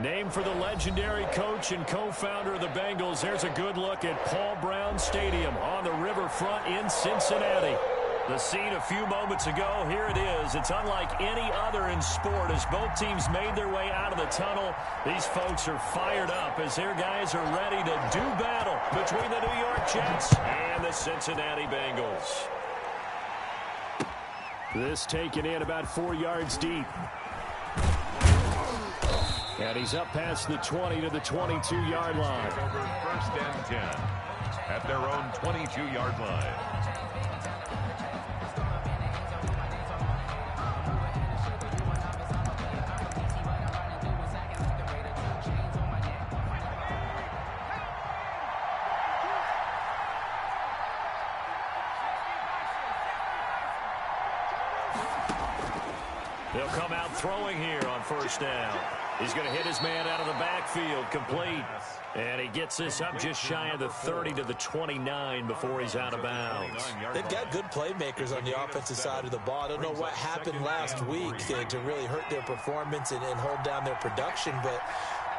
Named for the legendary coach and co-founder of the Bengals, there's a good look at Paul Brown Stadium on the riverfront in Cincinnati. The scene a few moments ago, here it is. It's unlike any other in sport as both teams made their way out of the tunnel. These folks are fired up as their guys are ready to do battle between the New York Jets and the Cincinnati Bengals. This taken in about 4 yards deep. And he's up past the 20 to the 22-yard line. Over 1st and 10 at their own 22-yard line. They'll come out throwing here on 1st down. He's going to hit his man out of the backfield, complete. And he gets this up just shy of the 30 to the 29 before he's out of bounds. They've got good playmakers on the offensive side of the ball. I don't know what happened last week to really hurt their performance and hold down their production, but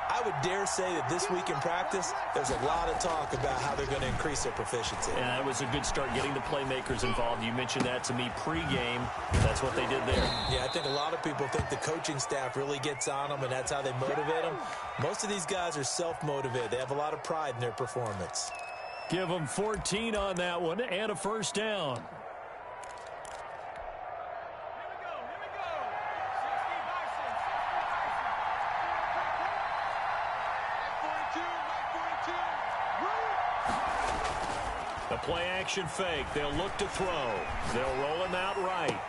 I would dare say that this week in practice, there's a lot of talk about how they're going to increase their proficiency. Yeah, it was a good start getting the playmakers involved. You mentioned that to me pregame. That's what they did there. Yeah, I think a lot of people think the coaching staff really gets on them, and that's how they motivate them. Most of these guys are self-motivated. They have a lot of pride in their performance. Give them 14 on that one and a 1st down. The play-action fake. They'll look to throw. They'll roll him out right.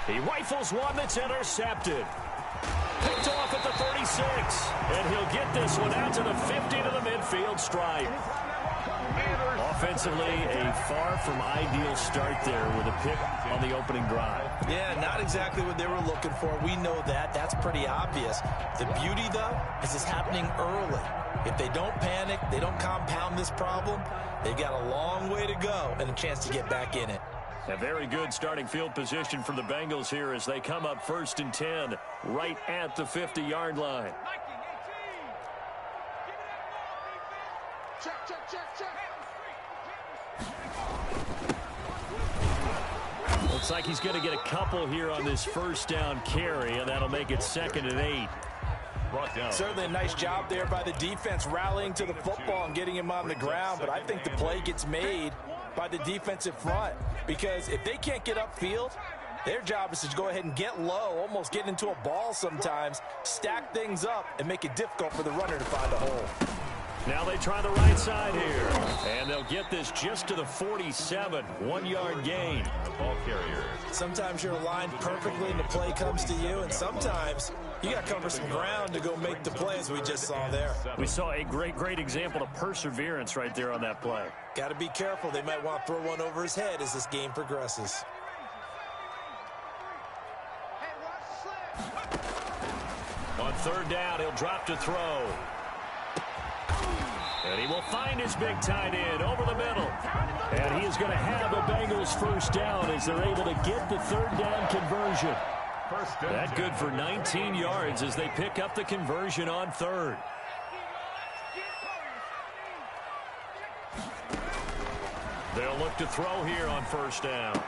He rifles one that's intercepted. Picked off at the 36. And he'll get this one out to the 50 to the midfield stripe. Offensively, a far from ideal start there with a pick on the opening drive. Yeah, not exactly what they were looking for. We know that. That's pretty obvious. The beauty, though, is it's happening early. If they don't panic, they don't compound this problem, they've got a long way to go and a chance to get back in it. A very good starting field position for the Bengals here as they come up 1st and 10 right at the 50-yard line. Looks like he's going to get a couple here on this 1st down carry, and that'll make it 2nd and 8. Certainly a nice job there by the defense rallying to the football and getting him on the ground, but I think the play gets made by the defensive front because if they can't get upfield, their job is to go ahead and get low, almost get into a ball sometimes, stack things up, and make it difficult for the runner to find a hole. Now they try the right side here, and they'll get this just to the 47, 1-yard gain. The ball carrier. Sometimes you're aligned perfectly and the play comes to you, and sometimes you got to cover some ground to go make the play as we just saw there. We saw a great example of perseverance right there on that play. Got to be careful. They might want to throw one over his head as this game progresses. On 3rd down, he'll drop to throw. And he will find his big tight end over the middle. And he is going to have a Bengals 1st down as they're able to get the 3rd down conversion. That good for 19 yards as they pick up the conversion on 3rd. They'll look to throw here on 1st down.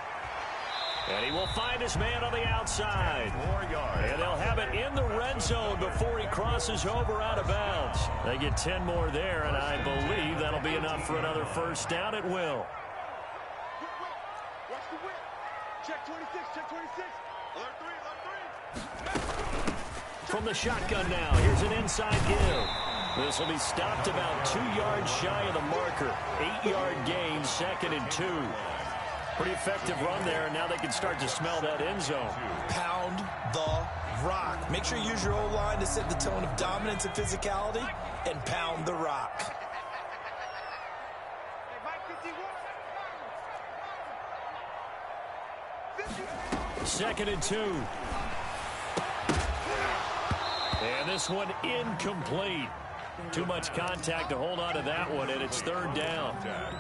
And he will find his man on the outside. 4 yards. And they'll have it in the red zone before he crosses over out of bounds. They get 10 more there, and I believe that'll be enough for another 1st down at will. Watch the whip. Check 26, check 26. Alert 3. From the shotgun now, here's an inside give. This will be stopped about 2 yards shy of the marker. 8-yard gain, 2nd and 2. Pretty effective run there, and now they can start to smell that end zone. Pound the rock. Make sure you use your O-line to set the tone of dominance and physicality, and pound the rock. 2nd and 2. And this one incomplete. Too much contact to hold on to that one, and it's 3rd down.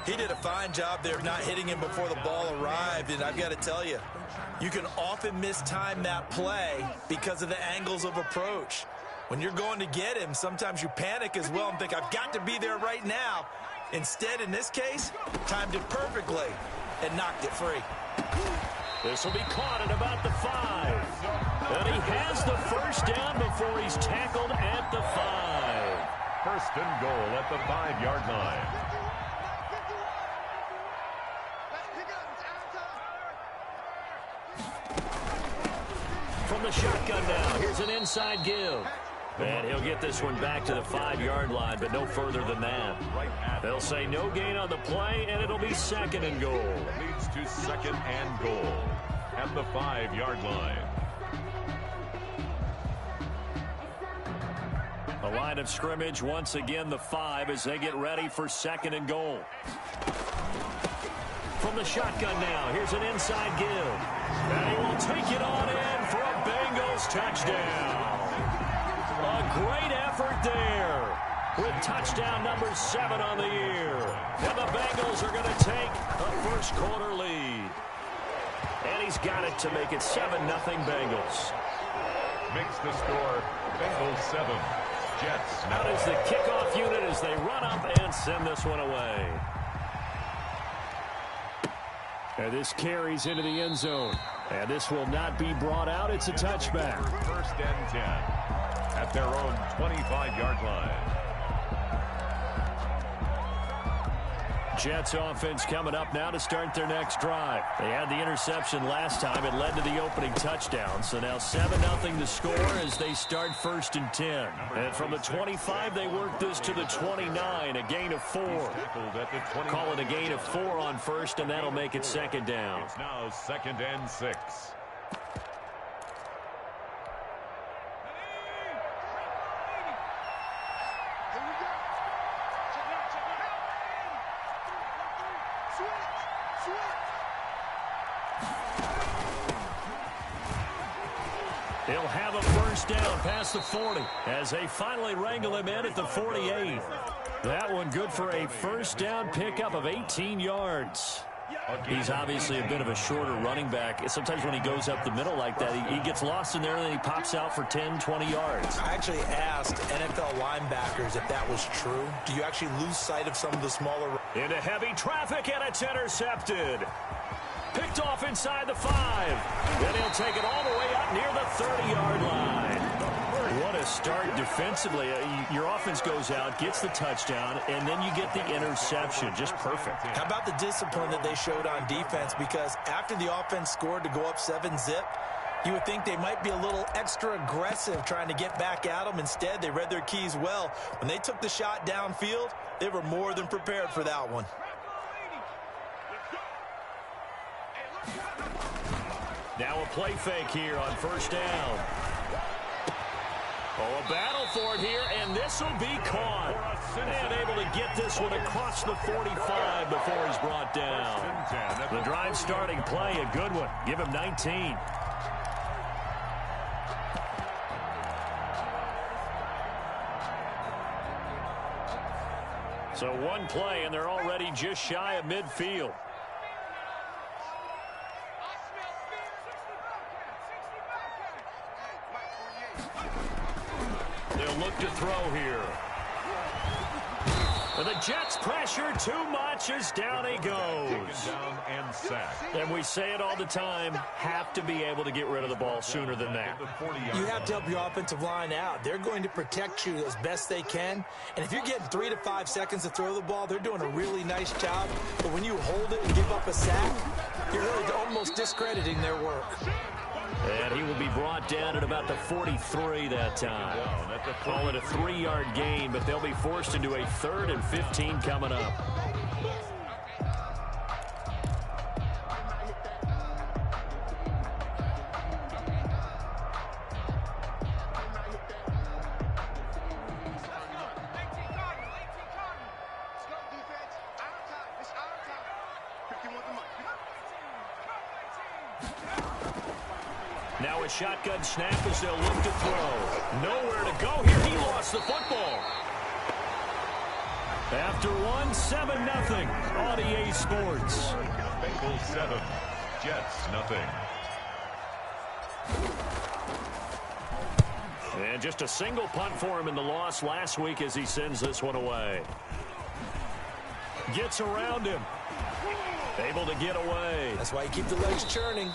He did a fine job there of not hitting him before the ball arrived, and I've got to tell you, you can often mistime that play because of the angles of approach. When you're going to get him, sometimes you panic as well and think, I've got to be there right now. Instead, in this case, timed it perfectly and knocked it free. This will be caught at about the 5. And he has the first down before he's tackled at the 5. First and goal at the 5-yard line. From the shotgun now, here's an inside give. And he'll get this one back to the 5-yard line, but no further than that. They'll say no gain on the play, and it'll be second and goal. Leads to second and goal at the 5-yard line. The line of scrimmage, once again, the 5 as they get ready for second and goal. From the shotgun now, here's an inside give. And he will take it on in for a Bengals touchdown. A great effort there with touchdown number 7 on the year. And the Bengals are going to take a first quarter lead. And he's got it to make it 7-0 Bengals. Makes the score Bengals 7, Jets. Out is the kickoff unit as they run up and send this one away. And this carries into the end zone. And this will not be brought out. It's a touchback. First and 10 at their own 25-yard line. Jets offense coming up now to start their next drive. They had the interception last time. It led to the opening touchdown. So now 7-0 the score as they start first and 10. And from the 25, they work this to the 29, a gain of 4. Call it a gain of 4 on first, and that'll make it second down. It's now second and 6. They'll have a first down past the 40 as they finally wrangle him in at the 48. That one good for a first down pickup of 18 yards. He's obviously a bit of a shorter running back. Sometimes when he goes up the middle like that, he gets lost in there and then he pops out for 10, 20 yards. I actually asked NFL linebackers if that was true. Do you actually lose sight of some of the smaller... Into heavy traffic, and it's intercepted. Picked off inside the 5. Then he'll take it all the way up near the 30-yard line. What a start defensively. Your offense goes out, gets the touchdown, and then you get the interception. Just perfect. How about the discipline that they showed on defense? Because after the offense scored to go up 7-zip, you would think they might be a little extra aggressive trying to get back at them. Instead, they read their keys well. When they took the shot downfield, they were more than prepared for that one. Now a play fake here on first down. Oh, a battle for it here, and this will be caught. And able to get this one across the 45 before he's brought down. The drive starting play, a good one. Give him 19. So one play, and they're already just shy of midfield. They'll look to throw here. And the Jets pressure too much as down he goes. Down and sacked. And we say it all the time, have to be able to get rid of the ball sooner than that. You have to help your offensive line out. They're going to protect you as best they can. And if you're getting 3 to 5 seconds to throw the ball, they're doing a really nice job. But when you hold it and give up a sack, you're really almost discrediting their work. And he will be brought down at about the 43 that time. Call it a 3-yard gain, but they'll be forced into a 3rd and 15 coming up. Now a shotgun snap as they'll look to throw. Nowhere to go here. He lost the football. After one, 7-0 on EA Sports. Bengals 7, Jets 0. And just a single punt for him in the loss last week as he sends this one away. Gets around him. Able to get away. That's why you keep the legs churning.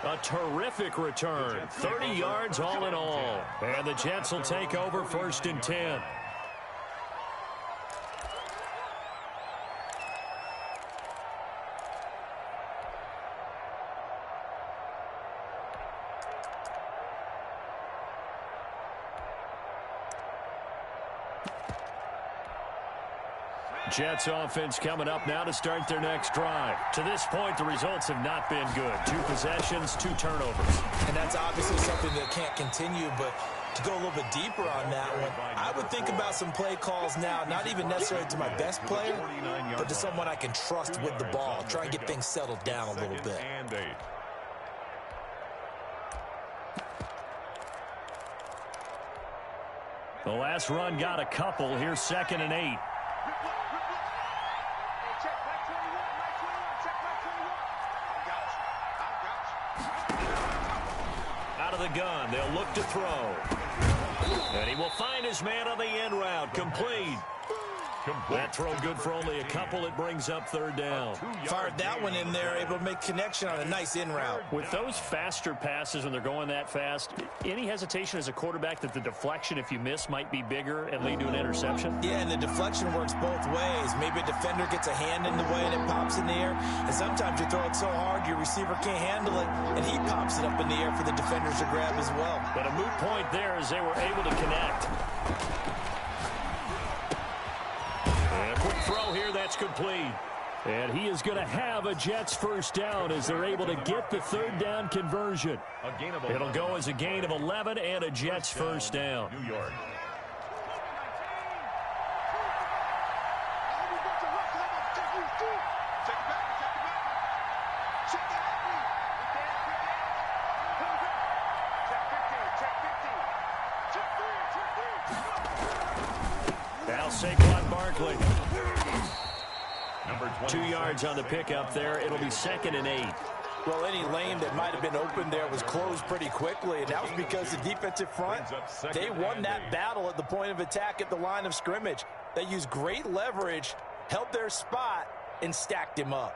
A terrific return. 30 yards all in all. And the Jets will take over 1st and 10. Jets offense coming up now to start their next drive. To this point, the results have not been good. 2 possessions, 2 turnovers. And that's obviously something that can't continue, but to go a little bit deeper on that one, I would think about some play calls now, not even necessarily to my best player, but to someone I can trust with the ball. Try and get things settled down a little bit. The last run got a couple. Here's 2nd and 8. Out of the gun, they'll look to throw. And he will find his man on the end route. Complete. That throw good for only a couple. It brings up 3rd down. Fired that one in there, able to make connection on a nice in route. With those faster passes when they're going that fast, any hesitation as a quarterback that the deflection, if you miss, might be bigger and lead to an interception? Yeah, and the deflection works both ways. Maybe a defender gets a hand in the way and it pops in the air. And sometimes you throw it so hard your receiver can't handle it, and he pops it up in the air for the defenders to grab as well. But a moot point there as they were able to connect. And a quick throw here, that's complete. And he is going to have a Jets 1st down as they're able to get the 3rd down conversion. It'll go as a gain of 11 and a Jets 1st down. New York. Now Saquon Barkley. 2 yards on the pickup there. It'll be 2nd and 8. Well, any lane that might have been open there was closed pretty quickly, and that was because the defensive front, they won that battle at the point of attack at the line of scrimmage. They used great leverage, held their spot, and stacked him up.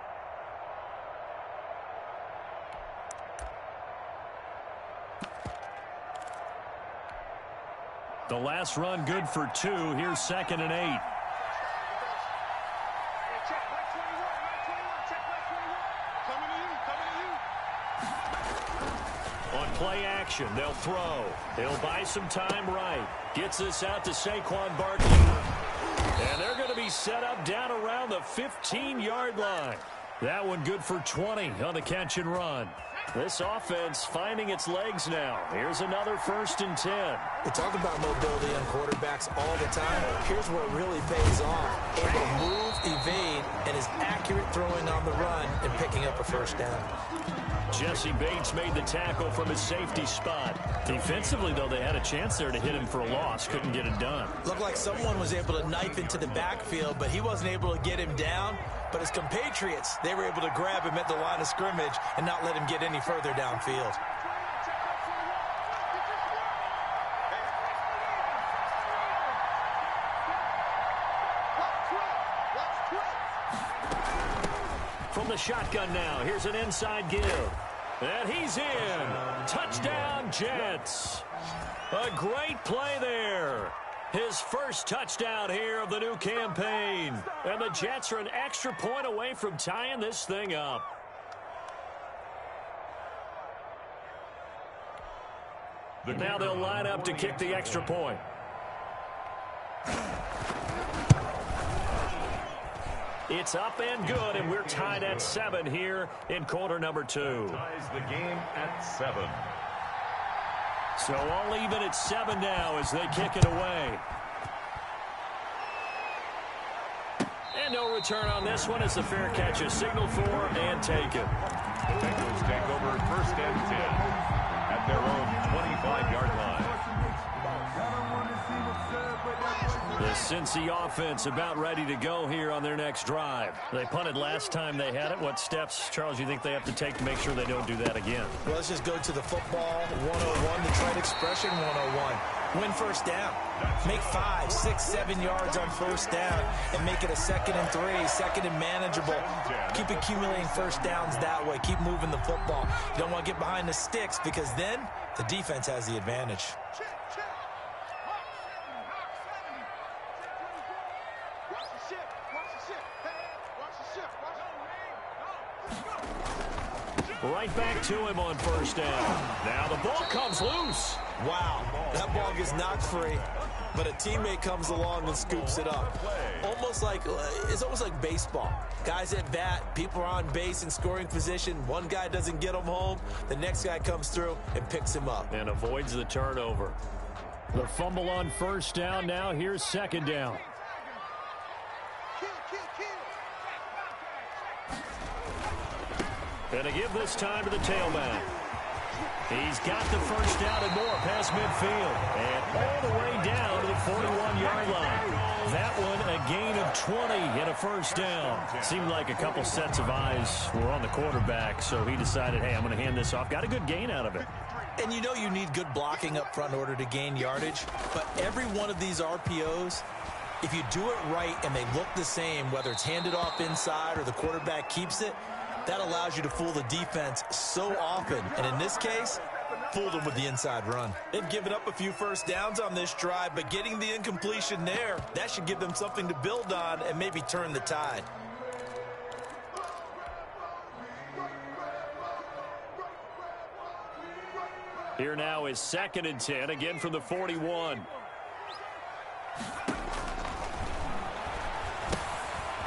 The last run good for 2. Here's 2nd and 8. On play action, they'll throw. They'll buy some time right. Gets this out to Saquon Barkley. And they're going to be set up down around the 15-yard line. That one good for 20 on the catch and run. This offense finding its legs now. Here's another 1st and 10. We talk about mobility on quarterbacks all the time. Here's where it really pays off. Able to move, evade, and is accurate throwing on the run and picking up a 1st down. Jesse Bates made the tackle from his safety spot. Defensively, though, they had a chance there to hit him for a loss. Couldn't get it done. Looked like someone was able to knife into the backfield, but he wasn't able to get him down. But his compatriots, they were able to grab him at the line of scrimmage and not let him get any further downfield. From the shotgun now, here's an inside give. And he's in. Touchdown, Jets. A great play there. His first touchdown here of the new campaign. And the Jets are an extra point away from tying this thing up. Now they'll line up to kick the extra point. It's up and good, and we're tied at 7 here in quarter number 2. Ties the game at 7. So all even at 7 now as they kick it away. And no return on this one as the fair catch is signaled for and taken. The Bengals take over 1st and 10 at their own 25-yard line. The Cincy offense about ready to go here on their next drive. They punted last time they had it. What steps, Charles, you think they have to take to make sure they don't do that again? Well, let's just go to the football 101, the trade expression 101. Win first down. Make 5, 6, 7 yards on first down and make it a 2nd and 3, 2nd and manageable. Keep accumulating first downs that way. Keep moving the football. You don't want to get behind the sticks because then the defense has the advantage. Right back to him on first down. Now the ball comes loose. Wow, that ball gets knocked free, but a teammate comes along and scoops it up. It's almost like baseball. Guys at bat, people are on base in scoring position. One guy doesn't get him home. The next guy comes through and picks him up. And avoids the turnover. The fumble on first down. Now here's 2nd down. And to give this time to the tailback. He's got the first down and more past midfield. And all the way down to the 41-yard line. That one a gain of 20 and a first down. Seemed like a couple sets of eyes were on the quarterback, so he decided, hey, I'm going to hand this off. Got a good gain out of it. And you know you need good blocking up front in order to gain yardage. But every one of these RPOs, if you do it right and they look the same, whether it's handed off inside or the quarterback keeps it, that allows you to fool the defense so often. And in this case, fooled them with the inside run. They've given up a few first downs on this drive, but getting the incompletion there, that should give them something to build on and maybe turn the tide. Here now is 2nd and 10, again from the 41.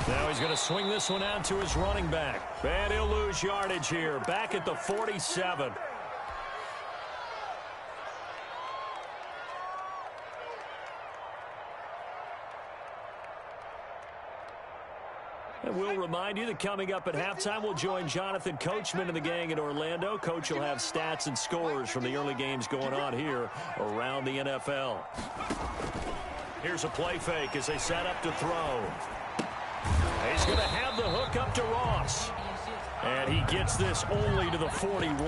Now he's going to swing this one out to his running back. And he'll lose yardage here. Back at the 47. And we'll remind you that coming up at halftime, we'll join Jonathan Coachman and the gang in Orlando. Coach will have stats and scores from the early games going on here around the NFL. Here's a play fake as they set up to throw. He's going to have the hook up to Ross. And he gets this only to the 41.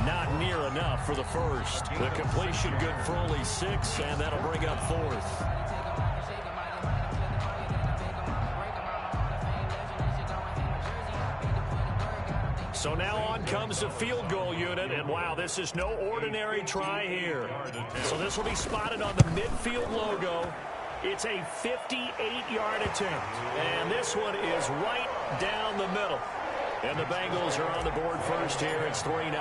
Not near enough for the first. The completion good for only 6, and that'll bring up 4th. So now on comes the field goal unit, and wow, this is no ordinary try here. So this will be spotted on the midfield logo. It's a 58-yard attempt, and this one is right down the middle. And the Bengals are on the board first here. It's 3-0.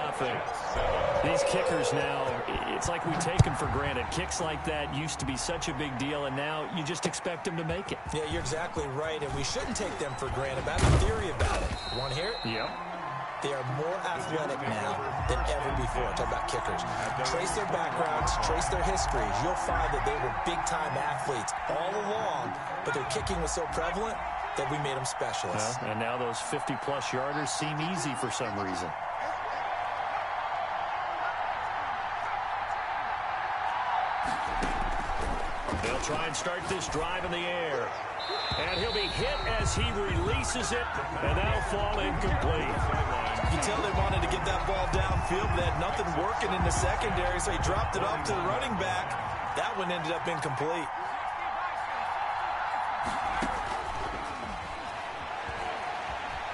These kickers now, it's like we take them for granted. Kicks like that used to be such a big deal, and now you just expect them to make it. Yeah, you're exactly right, and we shouldn't take them for granted. I have a theory about it. You want to hear it? Yep. They are more athletic now than ever before. Talk about kickers. Trace their backgrounds, trace their histories. You'll find that they were big-time athletes all along, but their kicking was so prevalent that we made them specialists. And now those 50-plus yarders seem easy for some reason. They'll try and start this drive in the air. And he'll be hit as he releases it, and that'll fall incomplete. You can tell they wanted to get that ball downfield, but they had nothing working in the secondary, so he dropped it off to the running back. That one ended up incomplete.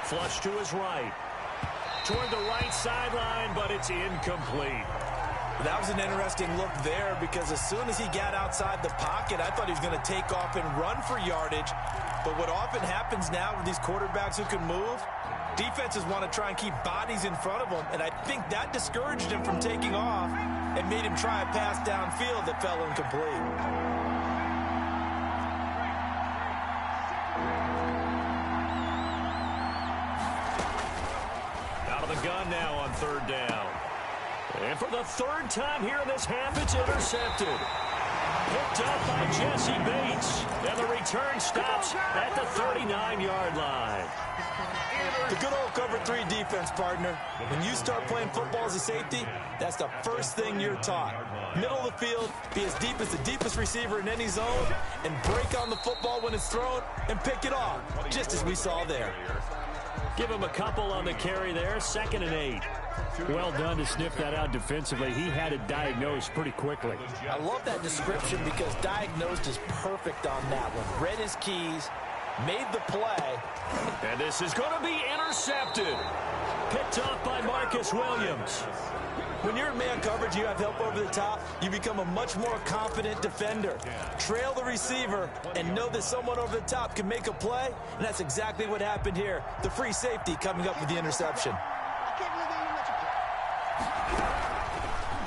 Flush to his right. Toward the right sideline, but it's incomplete. That was an interesting look there because as soon as he got outside the pocket, I thought he was going to take off and run for yardage. But what often happens now with these quarterbacks who can move, defenses want to try and keep bodies in front of them, and I think that discouraged him from taking off and made him try a pass downfield that fell incomplete. Out of the gun now on 3rd down. And for the 3rd time here in this half, it's intercepted. Picked up by Jesse Bates. And the return stops at the 39-yard line. The good old cover 3 defense, partner. When you start playing football as a safety, that's the first thing you're taught. Middle of the field, be as deep as the deepest receiver in any zone, and break on the football when it's thrown and pick it off, just as we saw there. Give him a couple on the carry there, 2nd and 8. Well done to sniff that out defensively. He had it diagnosed pretty quickly. I love that description because diagnosed is perfect on that one. Read his keys, made the play. And this is going to be intercepted. Picked off by Marcus Williams. When you're in man coverage, you have help over the top, you become a much more confident defender. Trail the receiver and know that someone over the top can make a play, and that's exactly what happened here. The free safety coming up with the interception.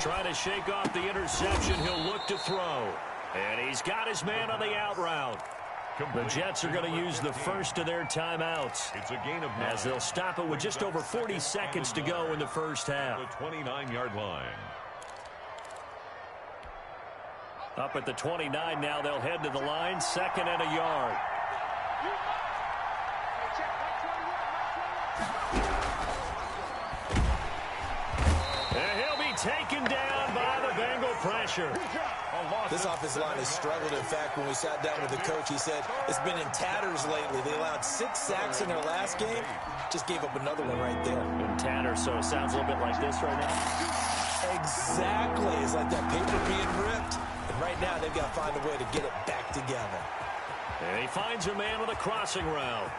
Trying to shake off the interception, he'll look to throw. And he's got his man on the out route. The Jets are going to use the first of their timeouts. It's a gain of 9. As they'll stop it with just over 40 seconds to go in the first half. The 29-yard line. Up at the 29 now, they'll head to the line, 2nd and a yard. And he'll be taken down by the Bengal pressure. This offensive line has struggled. In fact, when we sat down with the coach, he said it's been in tatters lately. They allowed 6 sacks in their last game. Just gave up another one right there. In tatters, so it sounds a little bit like this right now. Exactly. It's like that paper being ripped. And right now, they've got to find a way to get it back together. And he finds a man with a crossing route.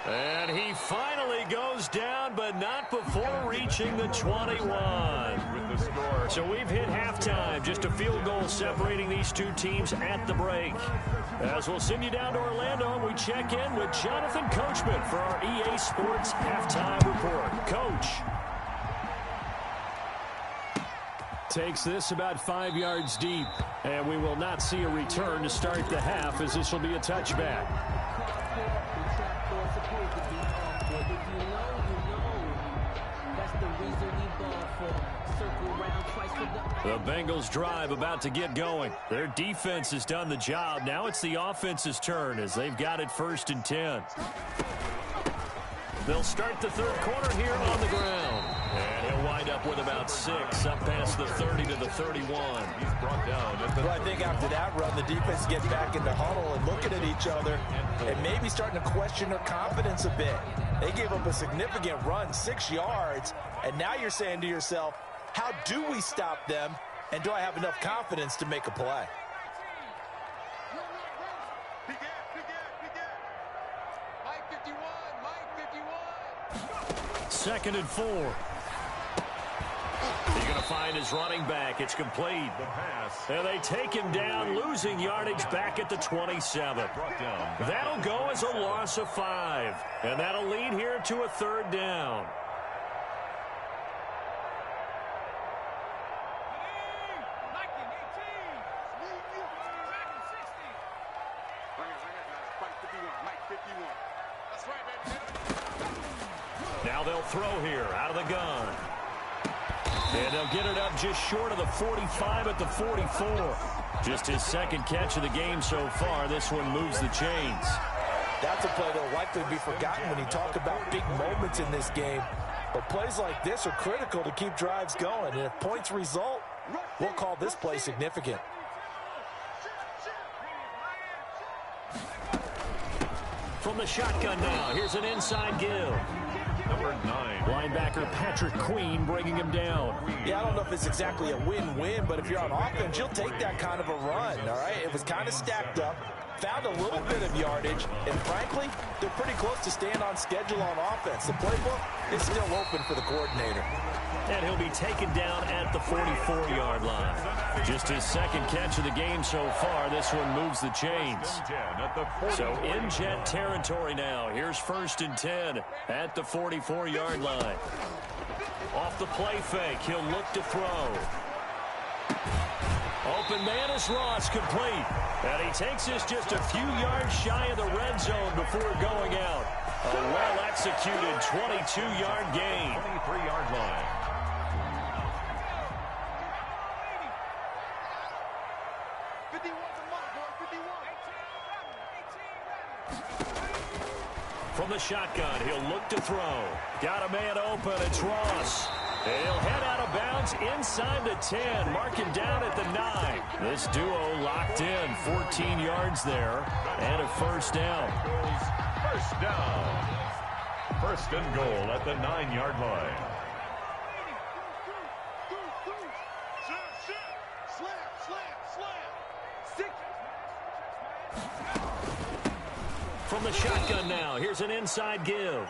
And he finally goes down, but not before reaching the 21. With the score. So we've hit halftime. Just a field goal separating these two teams at the break. As we'll send you down to Orlando, and we check in with Jonathan Coachman for our EA Sports Halftime Report. Coach. Takes this about 5 yards deep. And we will not see a return to start the half, as this will be a touchback. The Bengals drive about to get going. Their defense has done the job. Now it's the offense's turn as they've got it 1st and 10. They'll start the third quarter here on the ground. And he'll wind up with about 6 up past the 30 to the 31. He's brought down. Well, I think after that run, the defense gets back in the huddle and looking at each other and maybe starting to question their confidence a bit. They gave up a significant run, 6 yards, and now you're saying to yourself, how do we stop them, and do I have enough confidence to make a play? Second and 4. He's going to find his running back. It's complete. The pass. And they take him down, losing yardage back at the 27. That'll go as a loss of 5. And that'll lead here to a 3rd down. Now they'll throw here out of the gun. And they'll get it up just short of the 45 at the 44. Just his 2nd catch of the game so far. This one moves the chains. That's a play that will likely be forgotten when you talk about big moments in this game. But plays like this are critical to keep drives going. And if points result, we'll call this play significant. From the shotgun now, here's an inside give. Number 9. Linebacker Patrick Queen bringing him down. Yeah, I don't know if it's exactly a win-win, but if you're on offense, you'll take that kind of a run, all right? It was kind of stacked up, found a little bit of yardage, and frankly, they're pretty close to staying on schedule on offense. The playbook is still open for the coordinator. And he'll be taken down at the 44-yard line. Just his 2nd catch of the game so far. This one moves the chains. So in Jet territory now. Here's 1st and 10 at the 44-yard line. Off the play fake, he'll look to throw. Open man is Ross, complete. And he takes this just a few yards shy of the red zone before going out. A well-executed 22-yard gain. 23-yard line. From the shotgun, he'll look to throw. Got a man open, it's Ross. And he'll head out of bounds inside the 10, mark him down at the 9. This duo locked in, 14 yards there, and a 1st down. First down. First and goal at the 9-yard line. From the shotgun now, here's an inside give.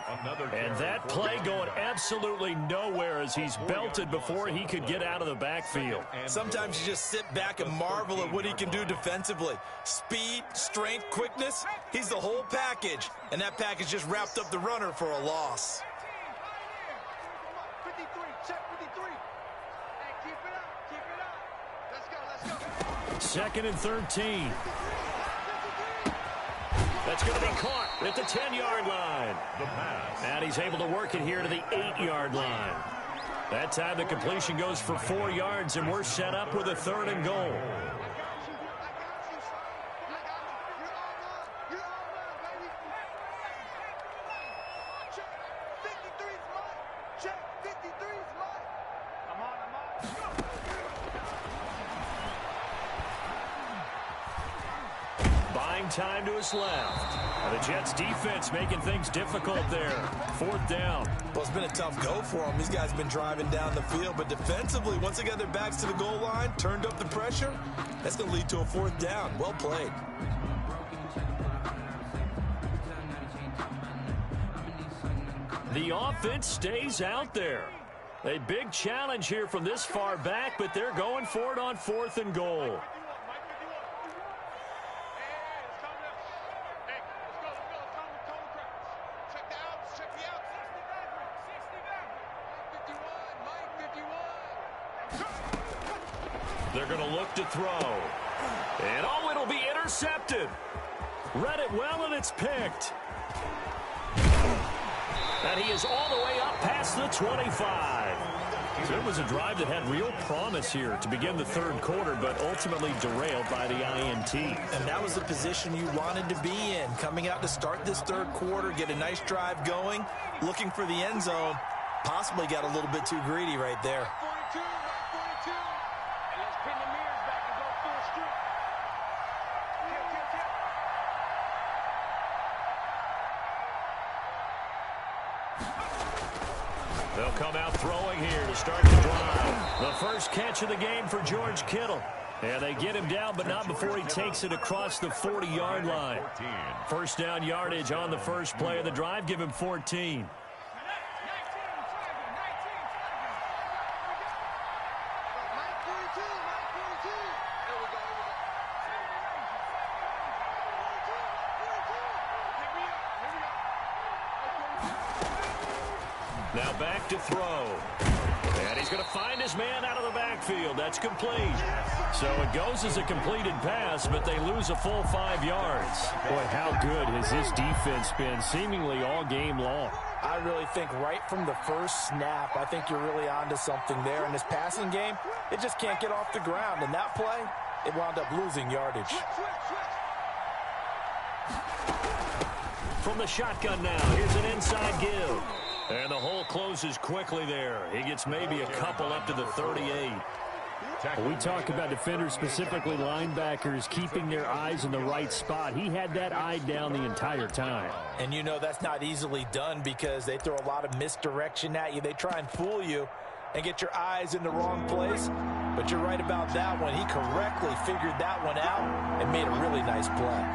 And that play going absolutely nowhere as he's belted before he could get out of the backfield. Sometimes you just sit back and marvel at what he can do defensively. Speed, strength, quickness, he's the whole package. And that package just wrapped up the runner for a loss. 53, check 53. Hey, keep it up. Let's go. 2nd and 13. That's going to be caught at the 10-yard line. The pass. And he's able to work it here to the 8-yard line. That time the completion goes for 4 yards, and we're set up with a 3rd and goal. Time to his left. And the Jets defense making things difficult there. 4th down. Well, it's been a tough go for them. These guys have been driving down the field, but defensively, once they got their backs to the goal line, turned up the pressure, that's going to lead to a 4th down. Well played. The offense stays out there. A big challenge here from this far back, but they're going for it on 4th and goal. They're going to look to throw. And, oh, it'll be intercepted. Read it well, and it's picked. And he is all the way up past the 25. So it was a drive that had real promise here to begin the 3rd quarter, but ultimately derailed by the INT. And that was the position you wanted to be in. Coming out to start this 3rd quarter, get a nice drive going, looking for the end zone. Possibly got a little bit too greedy right there. 42, 42. And let's pin the mirrors back and go full street. They'll come out throwing here to start the drive. The first catch of the game for George Kittle. And they get him down, but not before he takes it across the 40-yard line. 1st down yardage on the first play of the drive. Give him 14. Now back to throw. And he's going to find his man out of the backfield. That's complete. So it goes as a completed pass, but they lose a full 5 yards. Boy, how good has this defense been seemingly all game long? I really think right from the first snap, I think you're really onto something there. In this passing game, it just can't get off the ground. And that play, it wound up losing yardage. From the shotgun now, here's an inside give. And the hole closes quickly there. He gets maybe a couple up to the 38. When we talk about defenders, specifically linebackers, keeping their eyes in the right spot. He had that eye down the entire time. And you know that's not easily done because they throw a lot of misdirection at you. They try and fool you and get your eyes in the wrong place. But you're right about that one. He correctly figured that one out and made a really nice play.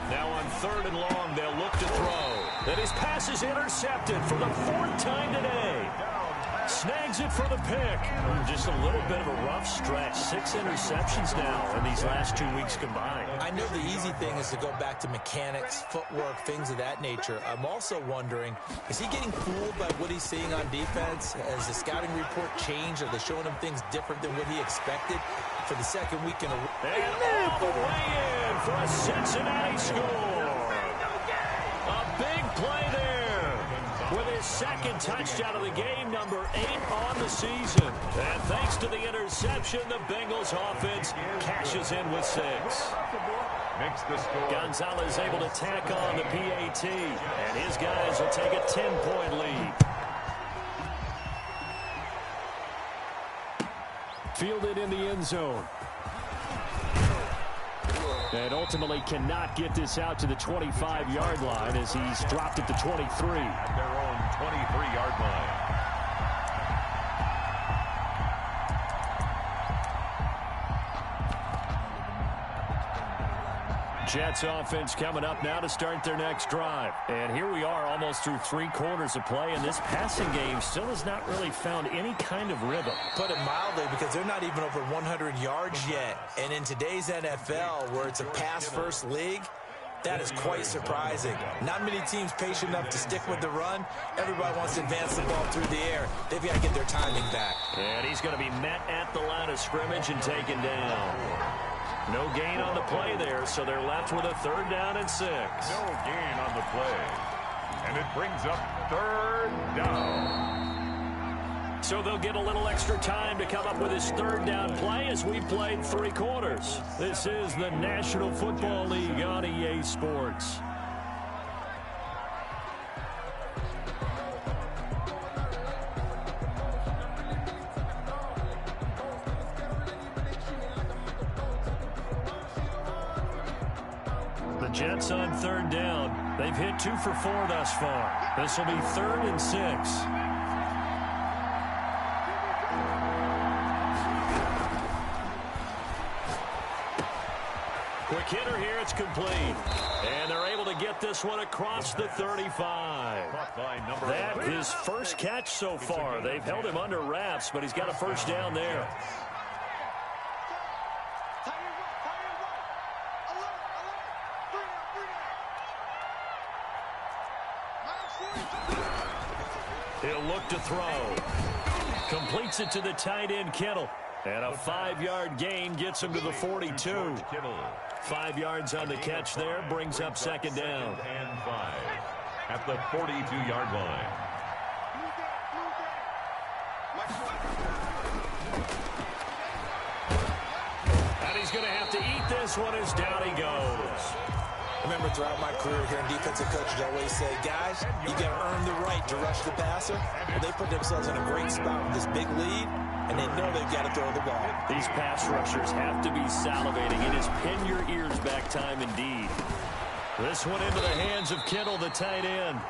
Now on 3rd and long, they'll look to throw. And his pass is intercepted for the 4th time today. Snags it for the pick. Just a little bit of a rough stretch. 6 interceptions now in these last 2 weeks combined. I know the easy thing is to go back to mechanics, footwork, things of that nature. I'm also wondering, is he getting fooled by what he's seeing on defense? Has the scouting report changed? Are they showing him things different than what he expected for the 2nd week in a row? And off the way in for a Cincinnati score. A big play there. With his 2nd touchdown of the game, number 8 on the season. And thanks to the interception, the Bengals offense cashes in with 6. Makes the score. Gonzalez able to tack on the PAT, and his guys will take a 10-point lead. Fielded in the end zone. And ultimately cannot get this out to the 25-yard line as he's dropped it to 23. At their own 23-yard line. Jets offense coming up now to start their next drive. And here we are almost through 3 quarters of play, and this passing game still has not really found any kind of rhythm. Put it mildly, because they're not even over 100 yards yet. And in today's NFL, where it's a pass-first league, that is quite surprising. Not many teams patient enough to stick with the run. Everybody wants to advance the ball through the air. They've got to get their timing back. And he's going to be met at the line of scrimmage and taken down. No gain on the play there, so they're left with a 3rd down and 6. No gain on the play. And it brings up 3rd down. So they'll get a little extra time to come up with his 3rd down play as we played 3 quarters. This is the National Football League on EA Sports. Jets on 3rd down. They've hit 2 for 4 thus far. This will be 3rd and 6. Quick hitter here. It's complete. And they're able to get this one across the 35. That his first catch so far. They've held him under wraps, but he's got a 1st down there. He'll look to throw. Completes it to the tight end, Kittle. And a 5-yard gain gets him to the 42. 5 yards on the catch there. Brings up 2nd down. And 5 at the 42-yard line. And he's going to have to eat this one as down he goes. I remember throughout my career here in defensive coaches always say, guys, you got to earn the right to rush the passer. Well, they put themselves in a great spot with this big lead, and they know they've got to throw the ball. These pass rushers have to be salivating. It is pin your ears back time indeed. This one into the hands of Kittle, the tight end.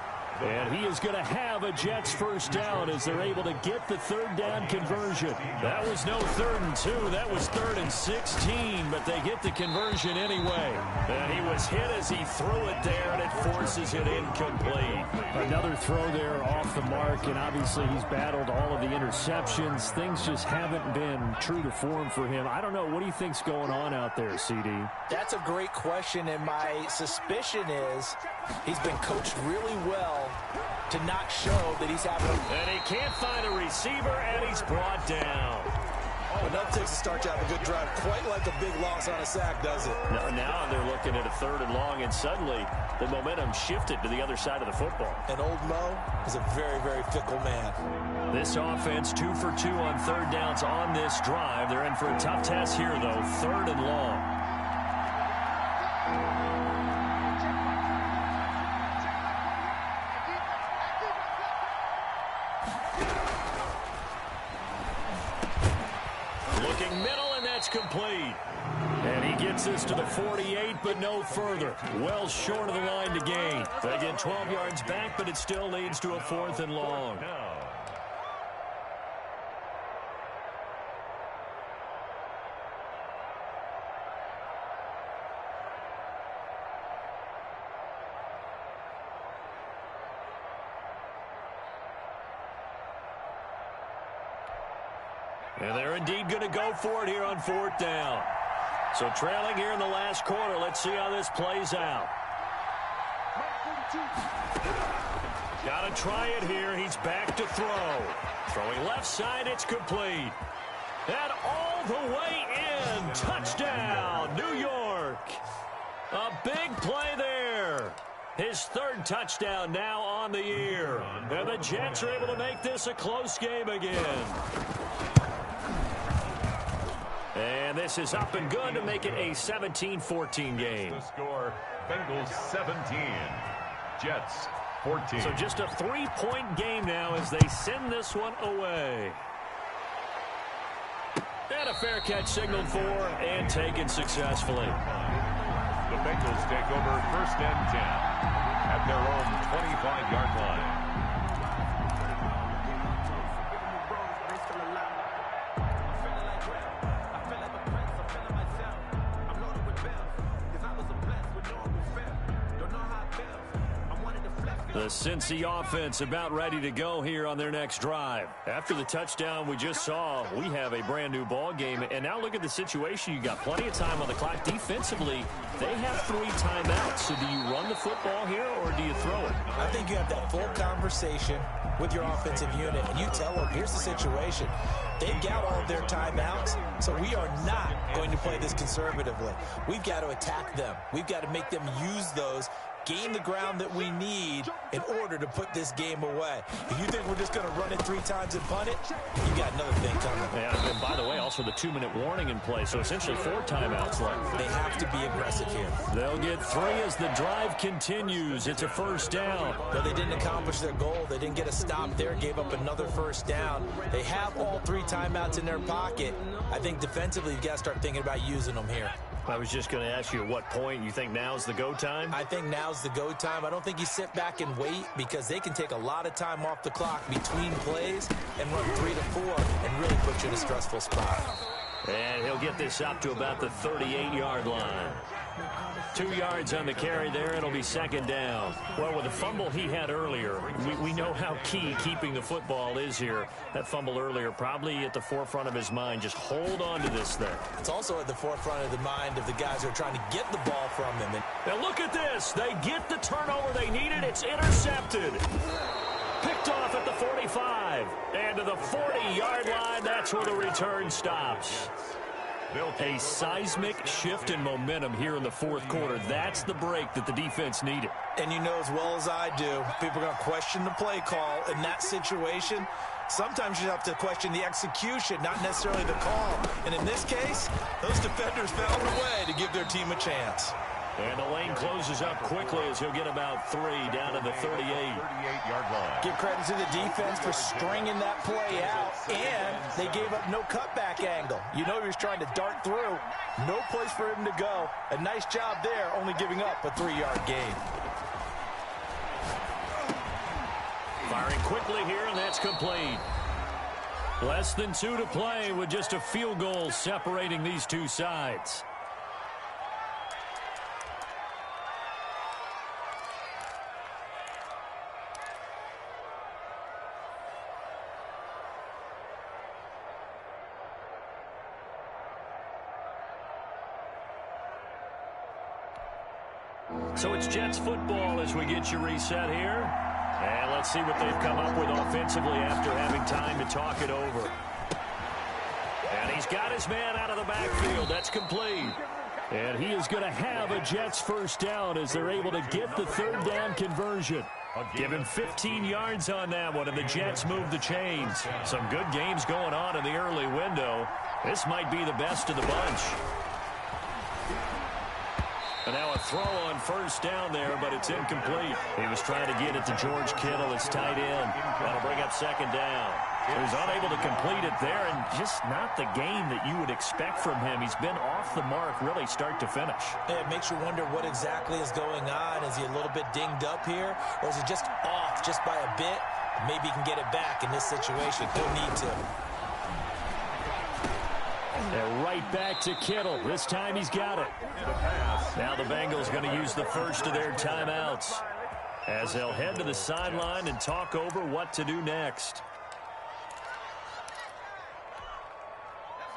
And he is going to have a Jets 1st down as they're able to get the 3rd down conversion. That was no 3rd and 2. That was 3rd and 16, but they get the conversion anyway. And he was hit as he threw it there, and it forces it incomplete. Another throw there off the mark, and obviously he's battled all of the interceptions. Things just haven't been true to form for him. I don't know. What do you think's going on out there, CD? That's a great question, and my suspicion is he's been coached really well to not show that he's having And he can't find a receiver, and he's brought down. But that takes a start to have a good drive. Quite like a big loss on a sack, does it? Now they're looking at a 3rd and long, and suddenly the momentum shifted to the other side of the football. And old Mo is a very, very fickle man. This offense 2 for 2 on 3rd downs on this drive. They're in for a tough test here, though. 3rd and long. Complete. And he gets this to the 48, but no further. Well short of the line to gain. They get 12 yards back, but it still leads to a 4th and long. And they're indeed going to go for it here on 4th down. So trailing here in the last quarter. Let's see how this plays out. Got to try it here. He's back to throw. Throwing left side. It's complete. And all the way in. Touchdown, New York. A big play there. His 3rd touchdown now on the year. And the Jets are able to make this a close game again. And this is up and good to make it a 17-14 game. The score, Bengals 17, Jets 14. So just a 3-point game now as they send this one away. And a fair catch signaled for and taken successfully. The Bengals take over 1st and 10 at their own 25-yard line. The Cincy offense about ready to go here on their next drive. After the touchdown we just saw, we have a brand new ball game. And now look at the situation. You got plenty of time on the clock. Defensively, they have 3 timeouts. So do you run the football here or do you throw it? I think you have that full conversation with your offensive unit, and you tell them, here's the situation. They've got all of their timeouts, so we are not going to play this conservatively. We've got to attack them. We've got to make them use those, gain the ground that we need in order to put this game away. If you think we're just going to run it 3 times and punt it, you got another thing coming. Yeah, and by the way, also the 2-minute warning in play, so essentially 4 timeouts left. They have to be aggressive here. They'll get 3 as the drive continues. It's a 1st down. But they didn't accomplish their goal. They didn't get a stop there, gave up another 1st down. They have all 3 timeouts in their pocket. I think defensively you've got to start thinking about using them here. I was just going to ask you at what point you think now's the go time? I think now's the go time. I don't think you sit back and wait because they can take a lot of time off the clock between plays and run 3 to 4 and really put you in a stressful spot. And he'll get this up to about the 38-yard line. 2 yards on the carry there. It'll be 2nd down. Well, with the fumble he had earlier, we know how key keeping the football is here. That fumble earlier probably at the forefront of his mind. Just hold on to this thing. It's also at the forefront of the mind of the guys who are trying to get the ball from him. Now look at this. They get the turnover they needed. It's intercepted. Picked off at the 45. And to the 40-yard line, that's where the return stops. A seismic shift in momentum here in the 4th quarter. That's the break that the defense needed. And you know as well as I do, people are going to question the play call in that situation. Sometimes you have to question the execution, not necessarily the call. And in this case, those defenders found a way to give their team a chance. And the lane closes up quickly as he'll get about 3 down to the 38-yard line. Give credit to the defense for stringing that play out, and they gave up no cutback angle. You know he was trying to dart through. No place for him to go. A nice job there, only giving up a 3-yard gain. Firing quickly here, and that's complete. Less than 2 to play with just a field goal separating these two sides. So it's Jets football as we get you reset here. And let's see what they've come up with offensively after having time to talk it over. And he's got his man out of the backfield. That's complete. And he is going to have a Jets 1st down as they're able to get the 3rd down conversion. Give him 15 yards on that one, and the Jets move the chains. Some good games going on in the early window. This might be the best of the bunch. And now a throw on 1st down there, but it's incomplete. He was trying to get it to George Kittle, his tight end. That'll bring up 2nd down. He was unable to complete it there, and just not the game that you would expect from him. He's been off the mark really start to finish. Yeah, it makes you wonder what exactly is going on. Is he a little bit dinged up here, or is he just off just by a bit? Maybe he can get it back in this situation. He'll need to. And right back to Kittle. This time he's got it. Now the Bengals going to use the 1st of their timeouts as they'll head to the sideline and talk over what to do next.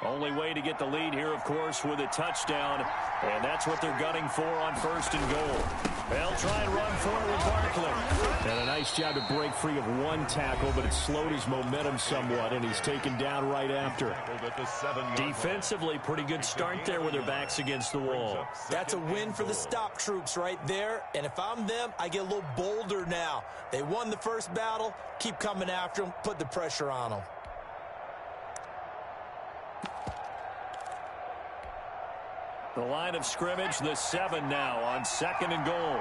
Only way to get the lead here, of course, with a touchdown. And that's what they're gunning for on 1st and goal. They'll try and run forward with Barkley. And a nice job to break free of 1 tackle, but it slowed his momentum somewhat, and he's taken down right after. Defensively, pretty good start there with their backs against the wall. That's a win for the stop troops right there. And if I'm them, I get a little bolder now. They won the 1st battle. Keep coming after them. Put the pressure on them. The line of scrimmage, the 7 now on 2nd and goal.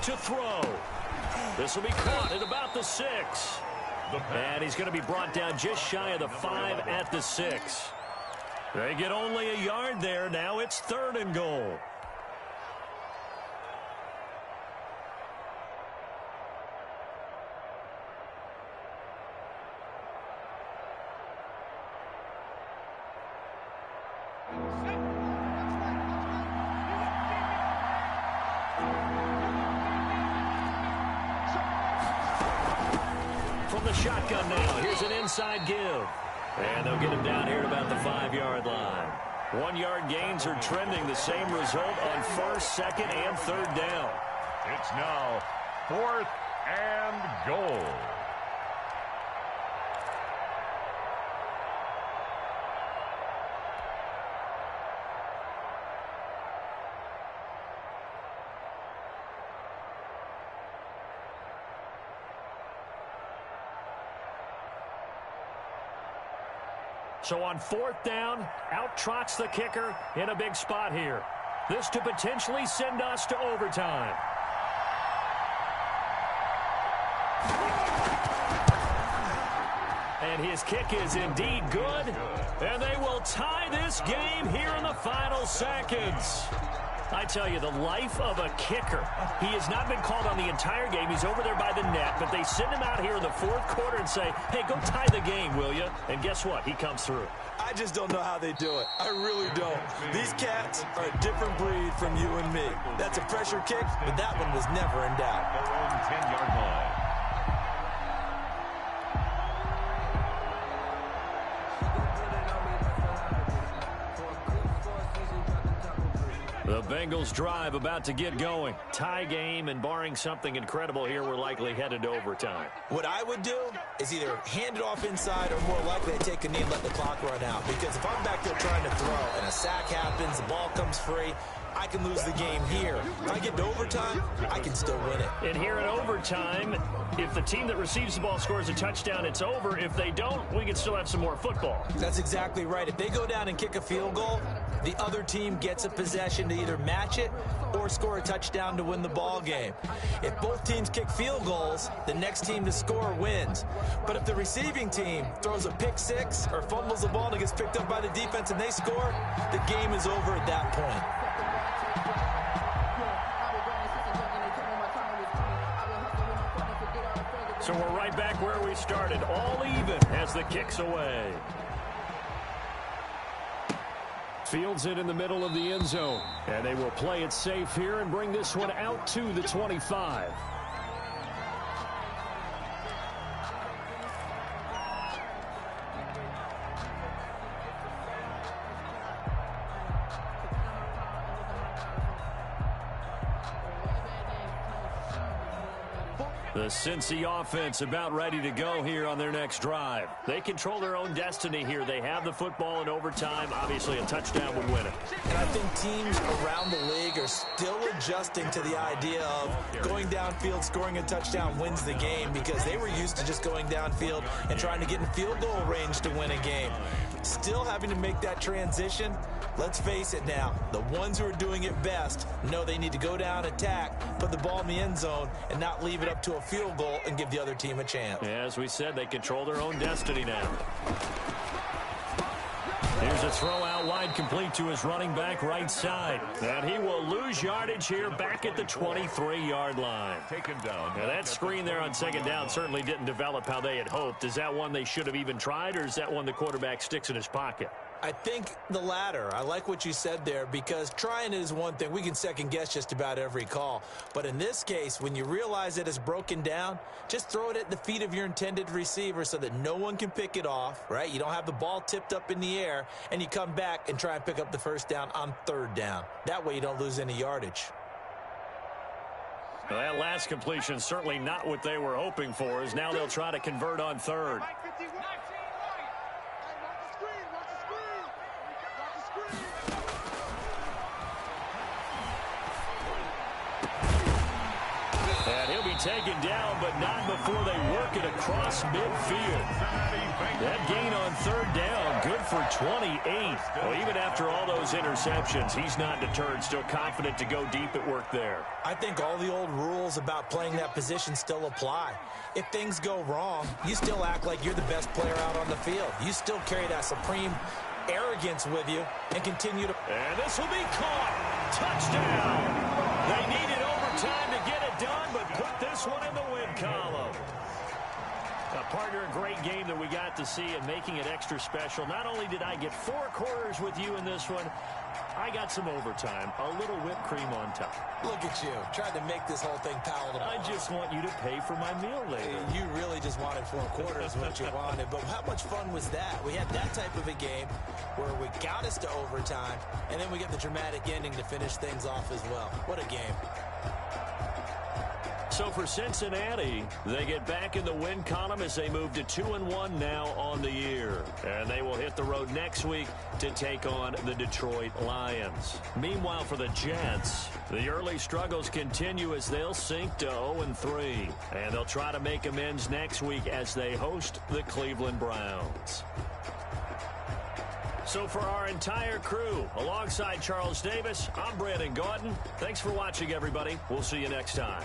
to throw. This will be caught at about the 6. And he's going to be brought down just shy of the 5 at the 6. They get only a yard there. Now it's 3rd and goal. From the shotgun now, here's an inside give. And they'll get him down here at about the 5-yard line. 1-yard gains are trending the same result on 1st, 2nd, and 3rd down. It's now 4th and goal. So on 4th down, out trots the kicker in a big spot here. This to potentially send us to overtime. And his kick is indeed good. And they will tie this game here in the final seconds. I tell you, the life of a kicker. He has not been called on the entire game. He's over there by the net, but they send him out here in the 4th quarter and say, hey, go tie the game, will you? And guess what? He comes through. I just don't know how they do it. I really don't. These cats are a different breed from you and me. That's a pressure kick, but that one was never in doubt. Their own 10-yard line. The Bengals drive about to get going. Tie game, and barring something incredible here, we're likely headed to overtime. What I would do is either hand it off inside or more likely to take a knee and let the clock run out. Because if I'm back there trying to throw and a sack happens, the ball comes free, I can lose the game here. If I get to overtime, I can still win it. And here in overtime, if the team that receives the ball scores a touchdown, it's over. If they don't, we can still have some more football. That's exactly right. If they go down and kick a field goal, the other team gets a possession to either match it or score a touchdown to win the ball game. If both teams kick field goals, the next team to score wins. But if the receiving team throws a pick six or fumbles the ball and it gets picked up by the defense and they score, the game is over at that point. So we're right back where we started, all even as the kick's away. Fields it in the middle of the end zone. And they will play it safe here and bring this one out to the 25. The Cincy offense about ready to go here on their next drive. They control their own destiny here. They have the football in overtime. Obviously, a touchdown would win it. And I think teams around the league are still adjusting to the idea of going downfield, scoring a touchdown wins the game, because they were used to just going downfield and trying to get in field goal range to win a game. Still having to make that transition. Let's face it now, the ones who are doing it best know they need to go down, attack, put the ball in the end zone, and not leave it up to a field goal and give the other team a chance. Yeah, as we said, they control their own destiny now. Here's a throw out wide, complete to his running back right side. And he will lose yardage here back at the 23-yard line. Take him down. Now that screen there on second down certainly didn't develop how they had hoped. Is that one they should have even tried, or is that one the quarterback sticks in his pocket? I think the latter. I like what you said there, because trying it is one thing. We can second guess just about every call. But in this case, when you realize that it's broken down, just throw it at the feet of your intended receiver so that no one can pick it off, right? You don't have the ball tipped up in the air, and you come back and try and pick up the first down on third down. That way you don't lose any yardage. Well, that last completion certainly not what they were hoping for, as now they'll try to convert on third. And he'll be taken down, but not before they work it across midfield. That gain on third down good for 28. Well, even after all those interceptions, he's not deterred, still confident to go deep at work there. I think all the old rules about playing that position still apply. If things go wrong, you still act like you're the best player out on the field. You still carry that supreme arrogance with you and continue to... And this will be caught. Touchdown. They needed overtime to get it done, but put this one in the win column. Partner, a great game that we got to see and making it extra special. Not only did I get 4 quarters with you in this one, I got some overtime, a little whipped cream on top. Look at you, trying to make this whole thing palatable. I just want you to pay for my meal later. You really just wanted 4 quarters, what you wanted. But how much fun was that? We had that type of a game where we got us to overtime, and then we get the dramatic ending to finish things off as well. What a game. So for Cincinnati, they get back in the win column as they move to 2-1 now on the year. And they will hit the road next week to take on the Detroit Lions. Meanwhile, for the Jets, the early struggles continue as they'll sink to 0-3. And they'll try to make amends next week as they host the Cleveland Browns. So for our entire crew, alongside Charles Davis, I'm Brandon Gaudin. Thanks for watching, everybody. We'll see you next time.